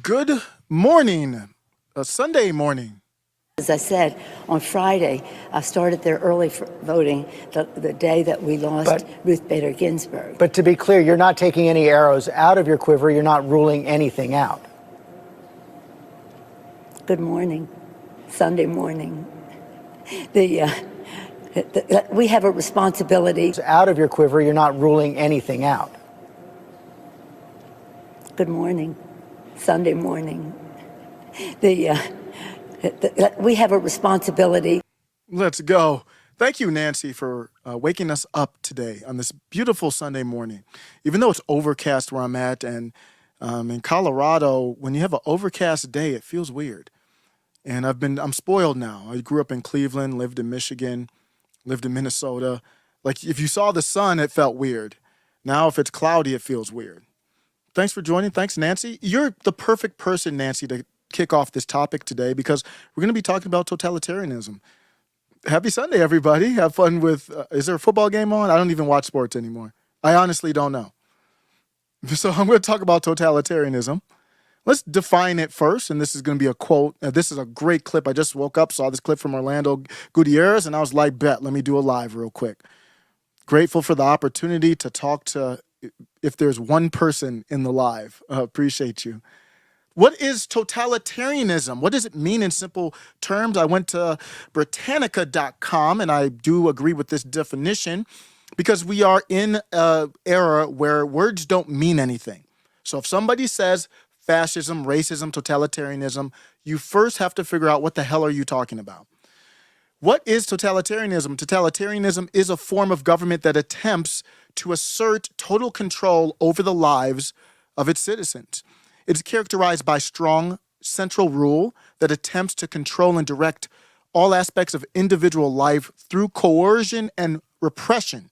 Good morning, a Sunday morning. As I said, on Friday, I started there early for voting the day that we lost Ruth Bader Ginsburg. But to be clear, you're not taking any arrows out of your quiver. You're not ruling anything out. Good morning, Sunday morning. We have a responsibility. Out of your quiver, you're not ruling anything out. Good morning, Sunday morning. We have a responsibility. Let's go. Thank you, Nancy, for waking us up today on this beautiful Sunday morning. Even though it's overcast where I'm at, and in Colorado, when you have an overcast day, it feels weird. And I'm spoiled now. I grew up in Cleveland, lived in Michigan, lived in Minnesota. Like, if you saw the sun, it felt weird. Now, if it's cloudy, it feels weird. Thanks for joining. Thanks, Nancy. You're the perfect person, Nancy, to kick off this topic today because we're going to be talking about totalitarianism. Happy Sunday, everybody. Have fun with, is there a football game on? I don't even watch sports anymore. I honestly don't know. So I'm going to talk about totalitarianism. Let's define it first, and this is going to be a quote. This is a great clip. I just woke up, saw this clip from Orlando Gutierrez, and I was like, bet, let me do a live real quick. Grateful for the opportunity to talk to, if there's one person in the live. Appreciate you. What is totalitarianism? What does it mean in simple terms? I went to Britannica.com, and I do agree with this definition because we are in an era where words don't mean anything. So if somebody says fascism, racism, totalitarianism, you first have to figure out what the hell are you talking about. What is totalitarianism? Totalitarianism is a form of government that attempts to assert total control over the lives of its citizens. It is characterized by strong central rule that attempts to control and direct all aspects of individual life through coercion and repression.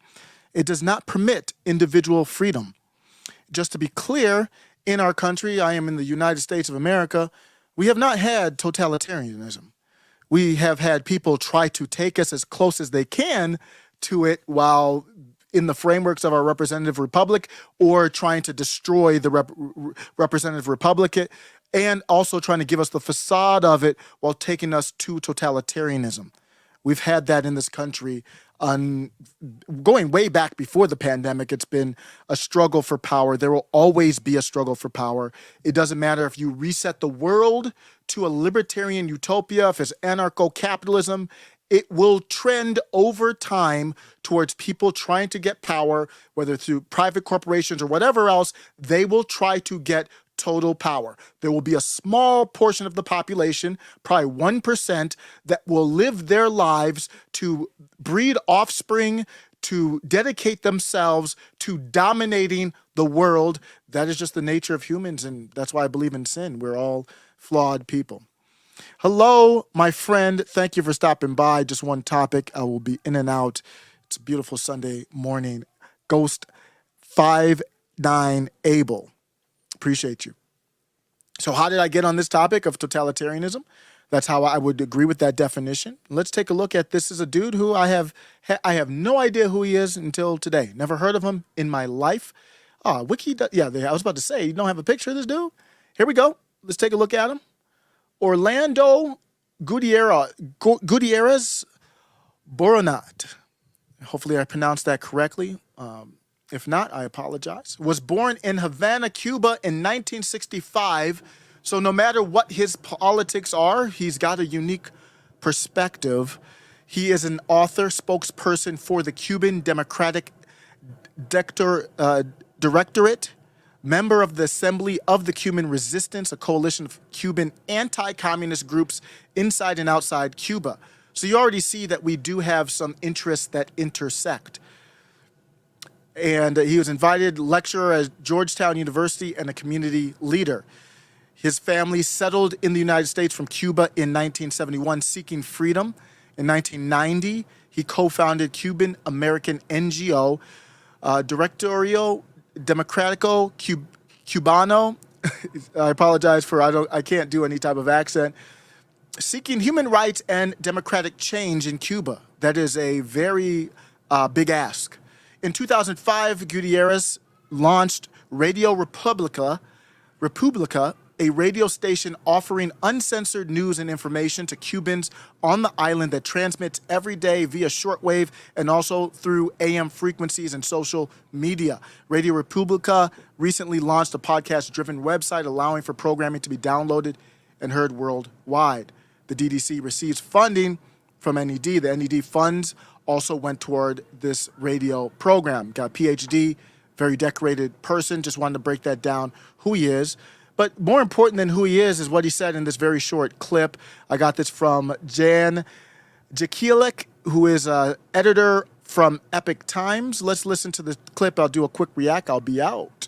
It does not permit individual freedom. Just to be clear, in our country, I am in the United States of America, we have not had totalitarianism. We have had people try to take us as close as they can to it while in the frameworks of our representative republic or trying to destroy the representative republic and also trying to give us the facade of it while taking us to totalitarianism. We've had that in this country going way back before the pandemic. It's been a struggle for power. There will always be a struggle for power. It doesn't matter if you reset the world to a libertarian utopia, if it's anarcho-capitalism, it will trend over time towards people trying to get power, whether through private corporations or whatever else. They will try to get total power. There will be a small portion of the population, probably 1%, that will live their lives to breed offspring, to dedicate themselves to dominating the world. That is just the nature of humans, and that's why I believe in sin. We're all flawed people. Hello, my friend. Thank you for stopping by. Just one topic. I will be in and out. It's a beautiful Sunday morning. Ghost 59 Abel. Appreciate you. So how did I get on this topic of totalitarianism? That's how I would agree with that definition. Let's take a look at this. Is a dude who I have no idea who he is until today. Never heard of him in my life. Wiki. Yeah, I was about to say, you don't have a picture of this dude? Here we go. Let's take a look at him. Orlando Gutierrez Boronat. Hopefully I pronounced that correctly. If not, I apologize. Was born in Havana, Cuba in 1965. So no matter what his politics are, he's got a unique perspective. He is an author, spokesperson for the Cuban Democratic Directorate, member of the Assembly of the Cuban Resistance, a coalition of Cuban anti-communist groups inside and outside Cuba. So you already see that we do have some interests that intersect. And he was invited lecturer at Georgetown University and a community leader. His family settled in the United States from Cuba in 1971, seeking freedom. In 1990, he co-founded Cuban American NGO, Directorio Democrático Cubano. I apologize for I can't do any type of accent. Seeking human rights and democratic change in Cuba. That is a very big ask. In 2005, Gutierrez launched Radio Republica, a radio station offering uncensored news and information to Cubans on the island that transmits every day via shortwave and also through AM frequencies and social media. Radio Republica recently launched a podcast-driven website allowing for programming to be downloaded and heard worldwide. The DDC receives funding from NED. The NED funds also went toward this radio program. Got a PhD, very decorated person. Just wanted to break that down, who he is. But more important than who he is what he said in this very short clip. I got this from Jan Jekielek, who is an editor from Epic Times. Let's listen to the clip. I'll do a quick react. I'll be out.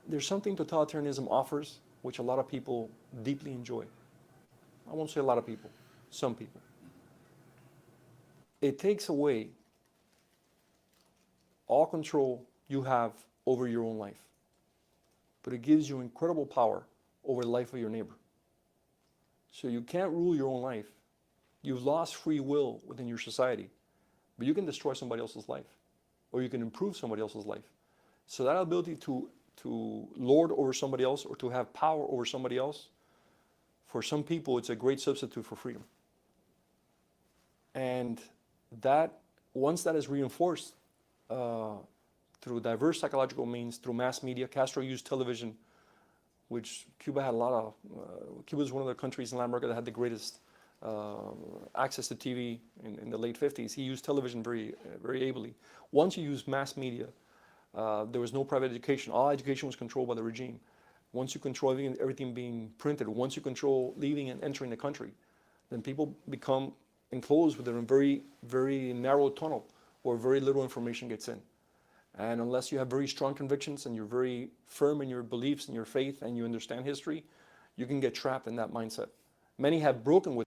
There's something totalitarianism offers, which a lot of people deeply enjoy. I won't say a lot of people, some people. It takes away all control you have over your own life, but it gives you incredible power over the life of your neighbor. So you can't rule your own life. You've lost free will within your society, but you can destroy somebody else's life, or you can improve somebody else's life. So that ability to lord over somebody else or to have power over somebody else, for some people, it's a great substitute for freedom. And that, once that is reinforced through diverse psychological means, through mass media, Castro used television, which Cuba had a lot of. Cuba was one of the countries in Latin America that had the greatest access to TV in the late 50s. He used television very ably. Once you use mass media, there was no private education. All education was controlled by the regime. Once you control everything being printed, once you control leaving and entering the country, then people become enclosed within a very narrow tunnel where very little information gets in. And unless you have very strong convictions and you're very firm in your beliefs and your faith and you understand history, you can get trapped in that mindset. Many have broken with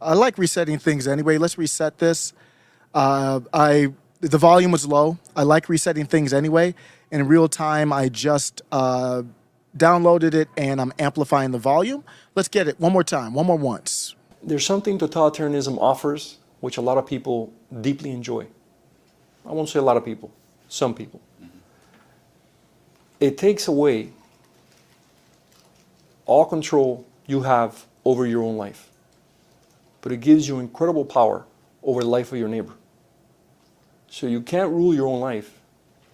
I like resetting things anyway. Let's reset this. The volume was low. I like resetting things anyway. In real time, I just downloaded it and I'm amplifying the volume. Let's get it one more time, one more once. There's something totalitarianism offers, which a lot of people deeply enjoy. I won't say a lot of people, some people. It takes away all control you have over your own life, but it gives you incredible power over the life of your neighbor. So you can't rule your own life.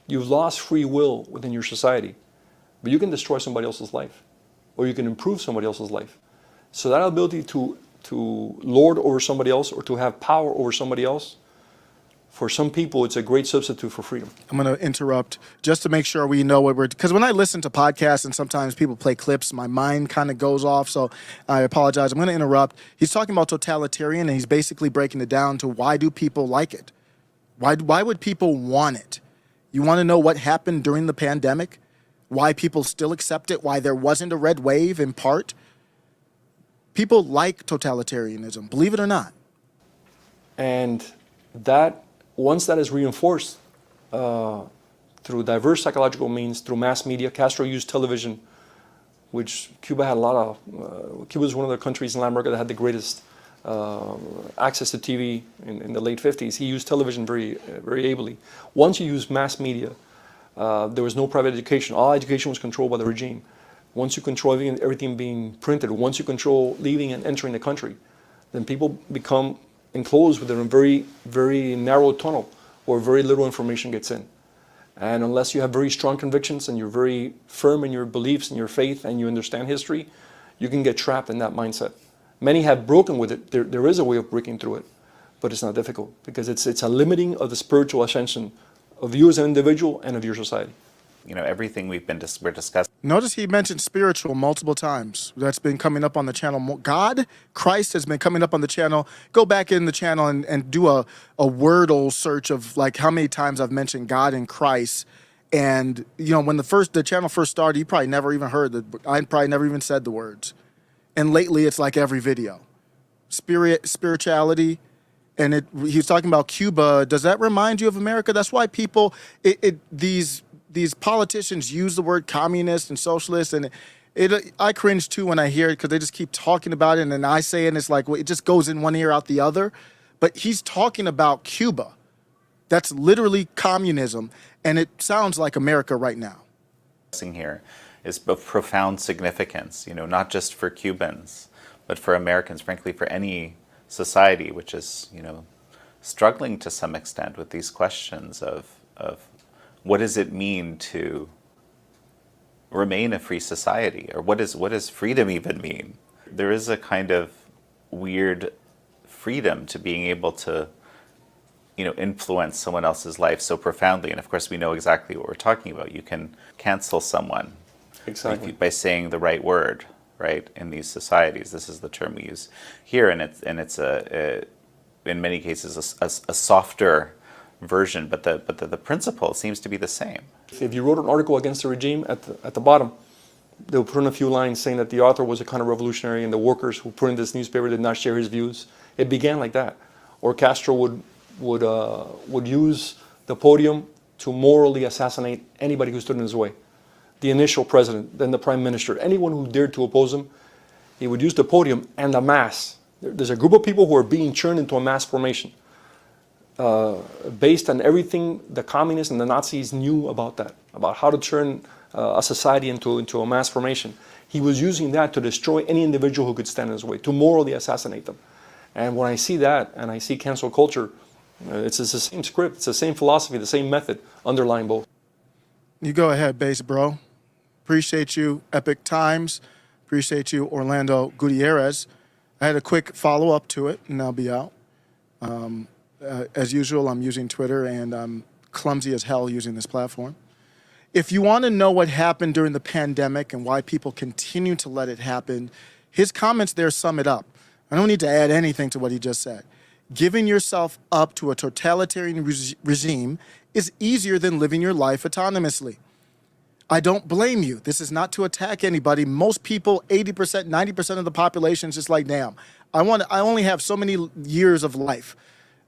You've lost free will within your society, but you can destroy somebody else's life, or you can improve somebody else's life. So that ability to lord over somebody else or to have power over somebody else, for some people, it's a great substitute for freedom. I'm going to interrupt just to make sure we know what we're, because when I listen to podcasts and sometimes people play clips, my mind kind of goes off. So I apologize. I'm going to interrupt. He's talking about totalitarian and he's basically breaking it down to why do people like it? Why would people want it? You want to know what happened during the pandemic? Why people still accept it? Why there wasn't a red wave in part? People like totalitarianism, believe it or not. And that, once that is reinforced through diverse psychological means, through mass media, Castro used television, which Cuba had a lot of. Cuba was one of the countries in Latin America that had the greatest access to TV in the late 50s. He used television very ably. Once you use mass media, there was no private education. All education was controlled by the regime. Once you control everything being printed, once you control leaving and entering the country, then people become enclosed within a very narrow tunnel where very little information gets in. And unless you have very strong convictions and you're very firm in your beliefs and your faith and you understand history, you can get trapped in that mindset. Many have broken with it. There is a way of breaking through it, but it's not difficult because it's a limiting of the spiritual ascension of you as an individual and of your society. You know, everything we're discussing. Notice he mentioned spiritual multiple times. That's been coming up on the channel. God, Christ has been coming up on the channel. Go back in the channel and do a Wordle search of like how many times I've mentioned God and Christ. And, you know, when the channel first started, you probably never even heard I probably never even said the words. And lately it's like every video. Spirituality. And he was talking about Cuba. Does that remind you of America? That's why people, these politicians use the word communist and socialist, and I cringe too when I hear it because they just keep talking about it, and then I say it, and it's like, well, it just goes in one ear out the other. But he's talking about Cuba. That's literally communism, and it sounds like America right now. Here is of profound significance, not just for Cubans, but for Americans, frankly, for any society which is, struggling to some extent with these questions of what does it mean to remain a free society, or what does freedom even mean? There is a kind of weird freedom to being able to influence someone else's life so profoundly. And of course, we know exactly what we're talking about. You can cancel someone by saying the right word, right? In these societies, this is the term we use here, and it's in many cases a softer version, but the principle seems to be the same. If you wrote an article against the regime, at the bottom, they'll put in a few lines saying that the author was a counter-revolutionary and the workers who put in this newspaper did not share his views. It began like that. Or Castro would use the podium to morally assassinate anybody who stood in his way. The initial president, then the prime minister, anyone who dared to oppose him, he would use the podium and the mass. There's a group of people who are being churned into a mass formation based on everything the communists and the Nazis knew about that, about how to turn a society into a mass formation. He was using that to destroy any individual who could stand in his way, to morally assassinate them. And when I see that, and I see cancel culture, it's the same script, it's the same philosophy, the same method underlying both. You go ahead, bass bro. Appreciate you, Epic Times. Appreciate you, Orlando Gutierrez. I had a quick follow-up to it, and I'll be out. As usual, I'm using Twitter, and I'm clumsy as hell using this platform. If you want to know what happened during the pandemic and why people continue to let it happen, his comments there sum it up. I don't need to add anything to what he just said. Giving yourself up to a totalitarian regime is easier than living your life autonomously. I don't blame you. This is not to attack anybody. Most people, 80%, 90% of the population is just like, damn, I only have so many years of life.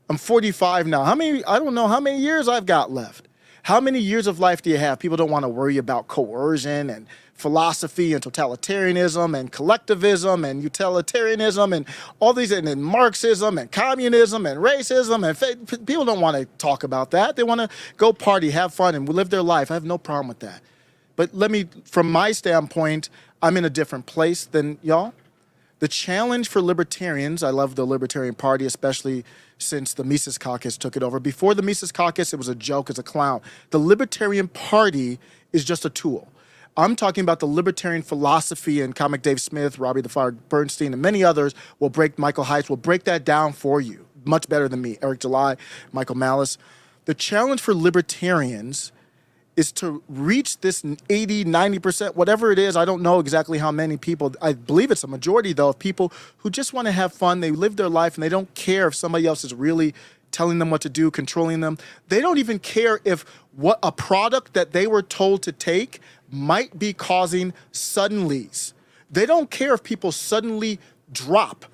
I'm 45 now. I don't know how many years I've got left. How many years of life do you have? People don't want to worry about coercion and philosophy and totalitarianism and collectivism and utilitarianism and all these, and then Marxism and communism and racism. And people don't want to talk about that. They want to go party, have fun, and live their life. I have no problem with that. But from my standpoint, I'm in a different place than y'all. The challenge for libertarians, I love the Libertarian Party, especially since the Mises Caucus took it over. Before the Mises Caucus, it was a joke, as a clown. The Libertarian Party is just a tool. I'm talking about the libertarian philosophy, and Comic Dave Smith, Robbie the Fire Bernstein, and many others Michael Heights will break that down for you much better than me. Eric July, Michael Malice. The challenge for libertarians is to reach this 80, 90%, whatever it is. I don't know exactly how many people. I believe it's a majority, though, of people who just want to have fun. They live their life, and they don't care if somebody else is really telling them what to do, controlling them. They don't even care if what a product that they were told to take might be causing suddenlies. They don't care if people suddenly drop,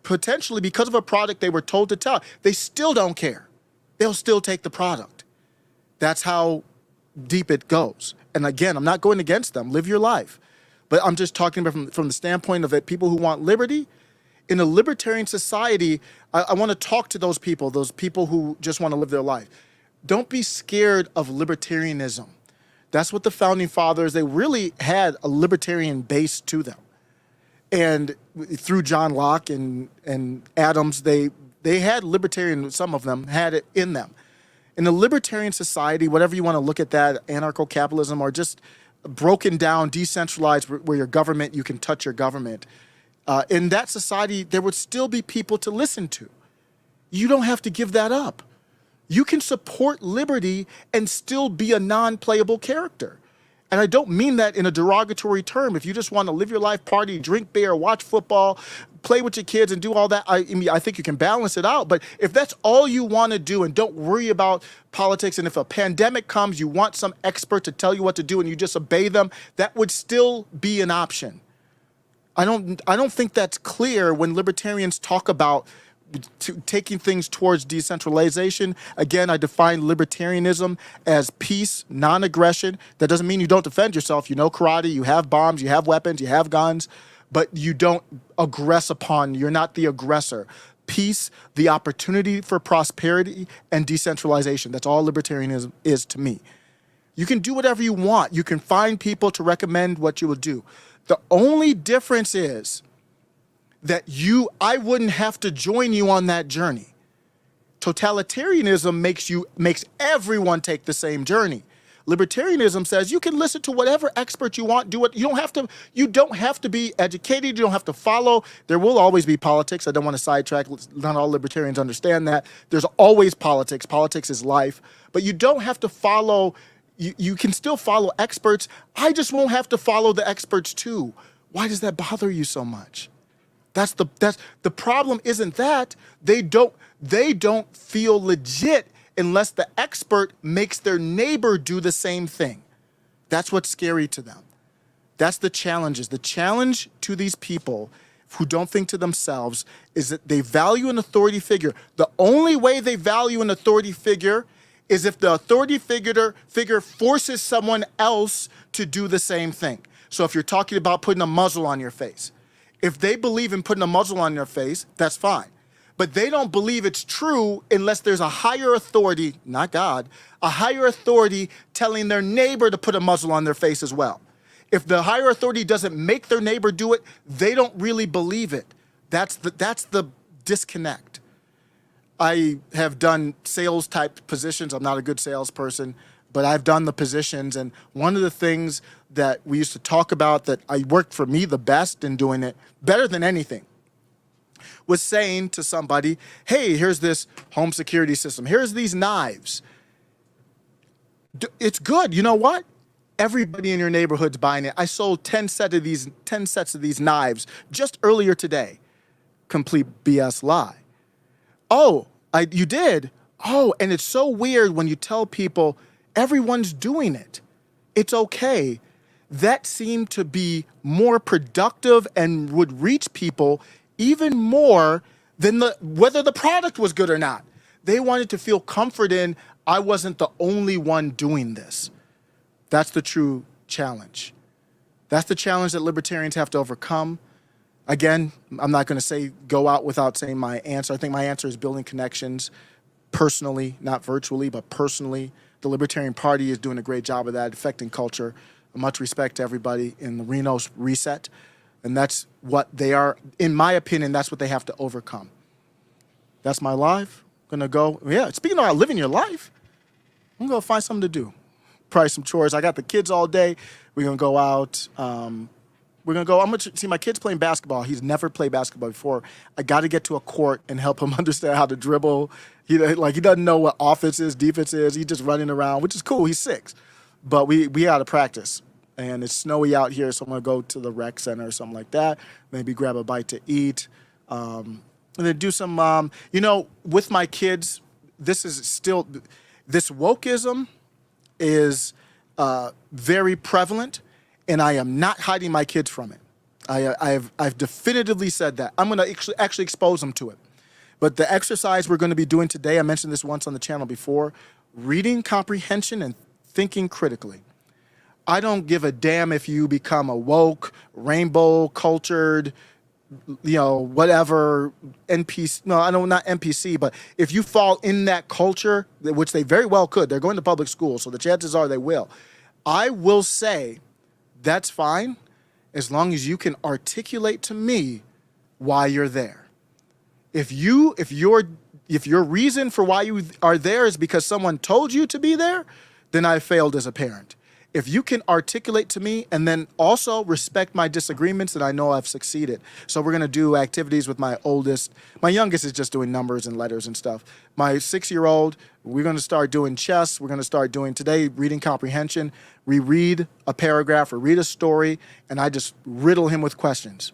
potentially because of a product they were told to tell. They still don't care. They'll still take the product. That's how deep it goes. And again, I'm not going against them. Live your life. But I'm just talking about from the standpoint of it, people who want liberty. In a libertarian society, I want to talk to those people who just want to live their life. Don't be scared of libertarianism. That's what the founding fathers, they really had a libertarian base to them. And through John Locke and Adams, they had libertarian, some of them had it in them. In a libertarian society, whatever you want to look at that, anarcho-capitalism, or just broken down, decentralized, where your government, you can touch your government. In that society, there would still be people to listen to. You don't have to give that up. You can support liberty and still be a non-playable character. And I don't mean that in a derogatory term. If you just want to live your life, party, drink beer, watch football, play with your kids and do all that, I think you can balance it out. But if that's all you want to do and don't worry about politics, and if a pandemic comes, you want some expert to tell you what to do and you just obey them, that would still be an option. I don't think that's clear when libertarians talk about taking things towards decentralization. Again, I define libertarianism as peace, non-aggression. That doesn't mean you don't defend yourself. You know karate, you have bombs, you have weapons, you have guns, but you don't aggress upon, you're not the aggressor. Peace, the opportunity for prosperity, and decentralization. That's all libertarianism is to me. You can do whatever you want. You can find people to recommend what you will do. The only difference is that I wouldn't have to join you on that journey. Totalitarianism makes everyone take the same journey. Libertarianism says you can listen to whatever expert you want, do it. You don't have to be educated, you don't have to follow. There will always be politics. I don't want to sidetrack. Not all libertarians understand that. There's always politics. Politics is life. But you don't have to follow, you can still follow experts. I just won't have to follow the experts too. Why does that bother you so much? That's the problem. Isn't that they don't feel legit unless the expert makes their neighbor do the same thing. That's what's scary to them. That's the challenges. The challenge to these people who don't think to themselves is that they value an authority figure. The only way they value an authority figure is if the authority figure forces someone else to do the same thing. So if you're talking about putting a muzzle on your face, if they believe in putting a muzzle on their face, that's fine. But they don't believe it's true unless there's a higher authority, not God, a higher authority telling their neighbor to put a muzzle on their face as well. If the higher authority doesn't make their neighbor do it, they don't really believe it. That's the disconnect. I have done sales type positions. I'm not a good salesperson, but I've done the positions. And one of the things that we used to talk about that I worked for me the best in doing it, better than anything, was saying to somebody, hey, here's this home security system. Here's these knives. It's good. You know what? Everybody in your neighborhood's buying it. I sold 10 sets of these knives just earlier today. Complete BS lie. Oh, you did? Oh, and it's so weird when you tell people everyone's doing it. It's okay. That seemed to be more productive and would reach people even more than whether the product was good or not. They wanted to feel comfort in, I wasn't the only one doing this. That's the true challenge. That's the challenge that libertarians have to overcome. Again, I'm not going to say go out without saying my answer. I think my answer is building connections personally, not virtually, but personally. The Libertarian Party is doing a great job of that, affecting culture. Much respect to everybody in the Reno's reset. And that's what they are, in my opinion, that's what they have to overcome. That's my life. Gonna go, yeah, speaking about living your life, I'm gonna go find something to do. Probably some chores. I got the kids all day. We're gonna go out. I'm gonna see my kid's playing basketball. He's never played basketball before. I gotta get to a court and help him understand how to dribble. He doesn't know what offense is, defense is. He's just running around, which is cool. He's 6. But we gotta practice. And it's snowy out here, so I'm gonna go to the rec center or something like that. Maybe grab a bite to eat, and then do some. With my kids, this wokeism is very prevalent, and I am not hiding my kids from it. I've definitively said that. I'm gonna actually expose them to it. But the exercise we're going to be doing today, I mentioned this once on the channel before, reading comprehension and thinking critically. I don't give a damn if you become a woke, rainbow, cultured, whatever, NPC. No, I know, not NPC, but if you fall in that culture, which they very well could, they're going to public school, so the chances are they will. I will say that's fine as long as you can articulate to me why you're there. If your reason for why you are there is because someone told you to be there, then I failed as a parent. If you can articulate to me and then also respect my disagreements, then I know I've succeeded. So we're going to do activities with my oldest. My youngest is just doing numbers and letters and stuff. My 6-year-old, we're going to start doing chess. We're going to start doing today reading comprehension. We read a paragraph or read a story, and I just riddle him with questions.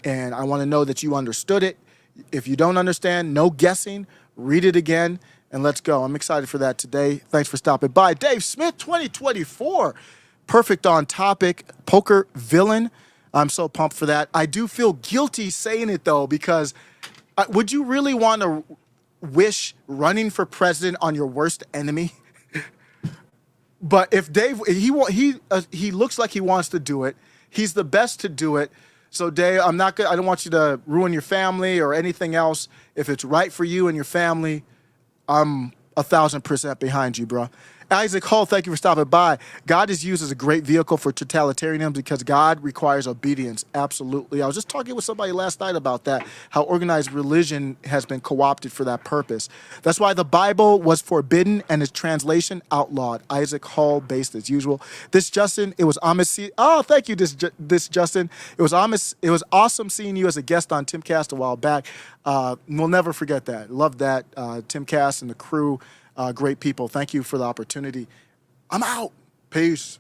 And I want to know that you understood it. If you don't understand, no guessing, read it again. And let's go. I'm excited for that today. Thanks for stopping by. Dave Smith, 2024. Perfect on topic. Poker villain. I'm so pumped for that. I do feel guilty saying it, though, because Would you really want to wish running for president on your worst enemy? But if Dave, he looks like he wants to do it. He's the best to do it. So Dave, I don't want you to ruin your family or anything else. If it's right for you and your family, I'm 1,000% behind you, bro. Isaac Hull, thank you for stopping by. God is used as a great vehicle for totalitarianism because God requires obedience. Absolutely. I was just talking with somebody last night about that, how organized religion has been co-opted for that purpose. That's why the Bible was forbidden and its translation outlawed. Isaac Hull, based as usual. This Justin, it was thank you, this Justin. It was awesome seeing you as a guest on Timcast a while back. We'll never forget that. Love that. Timcast and the crew. Great people. Thank you for the opportunity. I'm out. Peace.